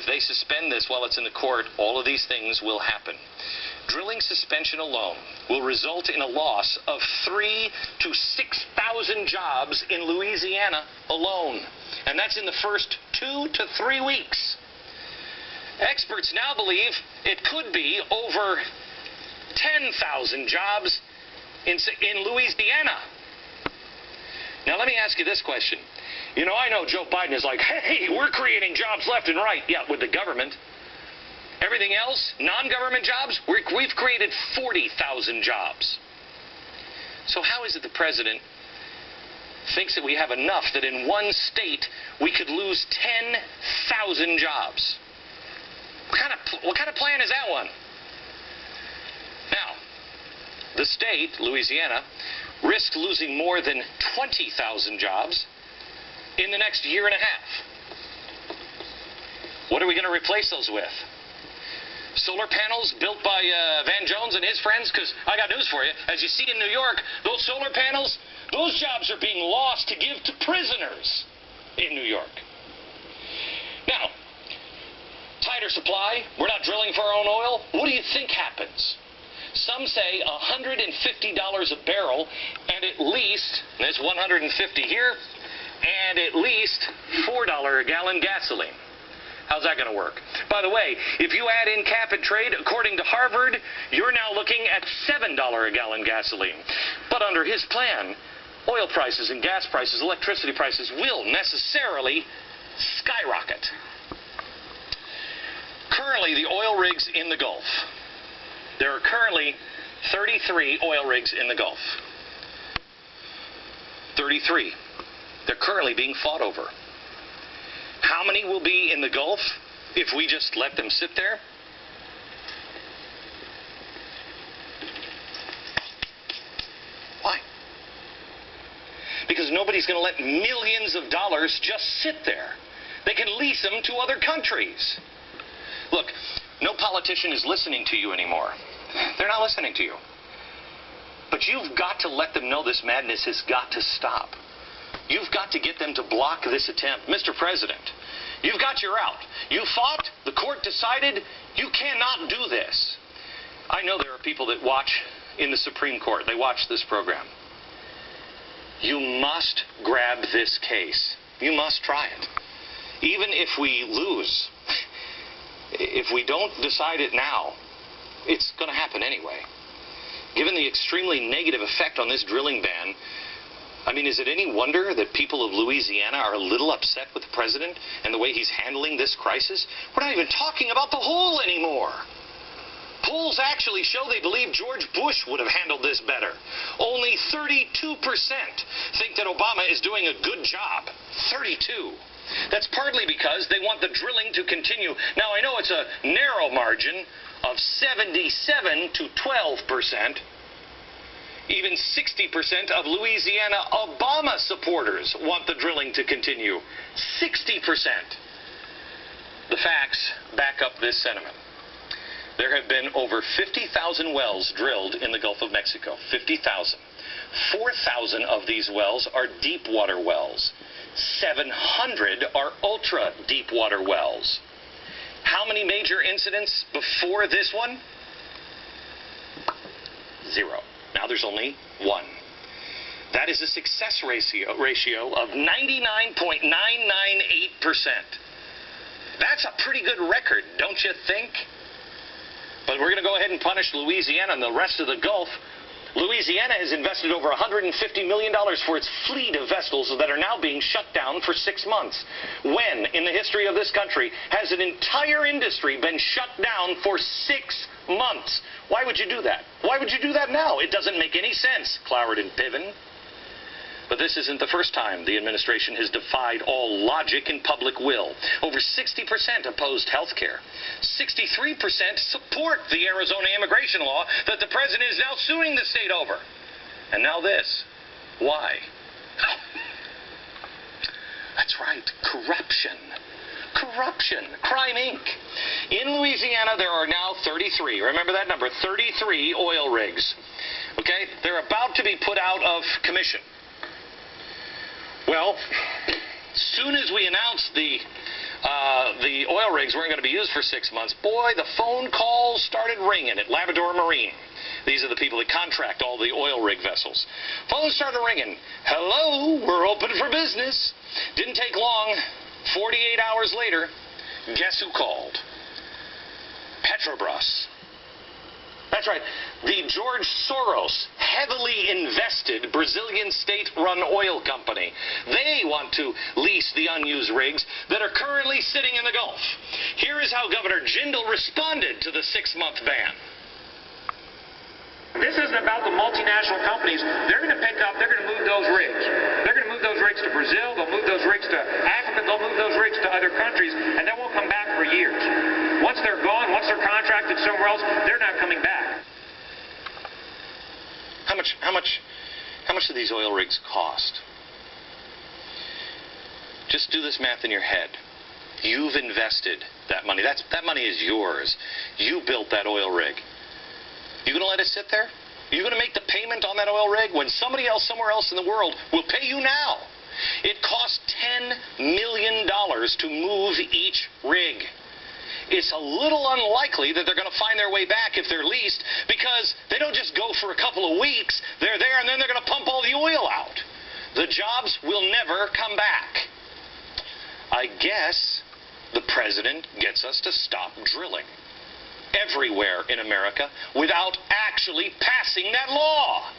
if they suspend this while it's in the court, all of these things will happen. Drilling suspension alone will result in a loss of 3,000 to 6,000 jobs in Louisiana alone. And that's in the first 2 to 3 weeks. Experts now believe it could be over 10,000 jobs in Louisiana. Now, let me ask you this question. You know, I know Joe Biden is like, hey, we're creating jobs left and right. Yeah, with the government. Everything else, non-government jobs, we've created 40,000 jobs. So how is it the president thinks that we have enough that in one state we could lose 10,000 jobs? What kind of plan is that one? Now, the state, Louisiana, risks losing more than 20,000 jobs in the next year and a half. What are we going to replace those with? Solar panels built by Van Jones and his friends? Because I got news for you. As you see in New York, those solar panels, those jobs are being lost to give to prisoners in New York. Now, tighter supply, we're not drilling for our own oil. What do you think happens? Some say $150 a barrel, and at least, and it's 150 here, and at least $4 a gallon gasoline. How's that going to work? By the way, if you add in cap and trade, according to Harvard, you're now looking at $7 a gallon gasoline. But under his plan, oil prices and gas prices, electricity prices will necessarily skyrocket. Currently, the oil rigs in the Gulf. There are currently 33 oil rigs in the Gulf. 33. They're currently being fought over. How many will be in the Gulf if we just let them sit there? Why? Because nobody's going to let millions of dollars just sit there. They can lease them to other countries. Look, no politician is listening to you anymore. They're not listening to you. But you've got to let them know this madness has got to stop. You've got to get them to block this attempt. Mr. President, you've got your out. You fought. The court decided you cannot do this. I know there are people that watch in the Supreme Court. They watch this program. You must grab this case. You must try it. Even if we lose, if we don't decide it now, it's going to happen anyway. Given the extremely negative effect on this drilling ban, I mean, is it any wonder that people of Louisiana are a little upset with the president and the way he's handling this crisis? We're not even talking about the hole anymore. Polls actually show they believe George Bush would have handled this better. Only 32% think that Obama is doing a good job. 32. That's partly because they want the drilling to continue. Now, I know it's a narrow margin of 77 to 12%. Even 60% of Louisiana Obama supporters want the drilling to continue. 60%. The facts back up this sentiment. There have been over 50,000 wells drilled in the Gulf of Mexico. 50,000. 4,000 of these wells are deep water wells. 700 are ultra deep water wells. How many major incidents before this one? 0. Now there's only 1. That is a success ratio of 99.998%. That's a pretty good record, don't you think? But we're going to go ahead and punish Louisiana and the rest of the Gulf. Louisiana has invested over $150 million for its fleet of vessels that are now being shut down for 6 months. When, in the history of this country, has an entire industry been shut down for 6 months? Why would you do that? Why would you do that now? It doesn't make any sense, Cloward and Piven. But this isn't the first time the administration has defied all logic and public will. Over 60% opposed health care. 63% support the Arizona immigration law that the president is now suing the state over. And now this. Why? That's right, corruption. Corruption. Crime Inc. In Louisiana, there are now 33. Remember that number, 33 oil rigs. Okay? They're about to be put out of commission. Well, soon as we announce the the oil rigs weren't going to be used for 6 months, boy, the phone calls started ringing at Labrador Marine. These are the people that contract all the oil rig vessels. Phones started ringing. Hello, we're open for business. Didn't take long. 48 hours later, guess who called? Petrobras. That's right. The George Soros heavily invested Brazilian state-run oil company. They want to lease the unused rigs that are currently sitting in the Gulf. Here is how Governor Jindal responded to the 6-month ban. This isn't about the multinational companies. They're going to pick up, they're going to move those rigs. They're going to move those rigs to Brazil, they'll move those rigs to Africa, they'll move those rigs to other countries, and they won't come back for years. Once they're gone, once they're contracted somewhere else, they're not coming back. How much do these oil rigs cost? Just do this math in your head. You've invested that money. That money is yours. You built that oil rig. You going to let it sit there? You going to make the payment on that oil rig when somebody else somewhere else in the world will pay you now? It costs $10 million to move each rig. It's a little unlikely that they're going to find their way back if they're leased, because they don't just go for a couple of weeks. They're there and then they're going to pump all the oil out. The jobs will never come back. I guess the president gets us to stop drilling everywhere in America without actually passing that law.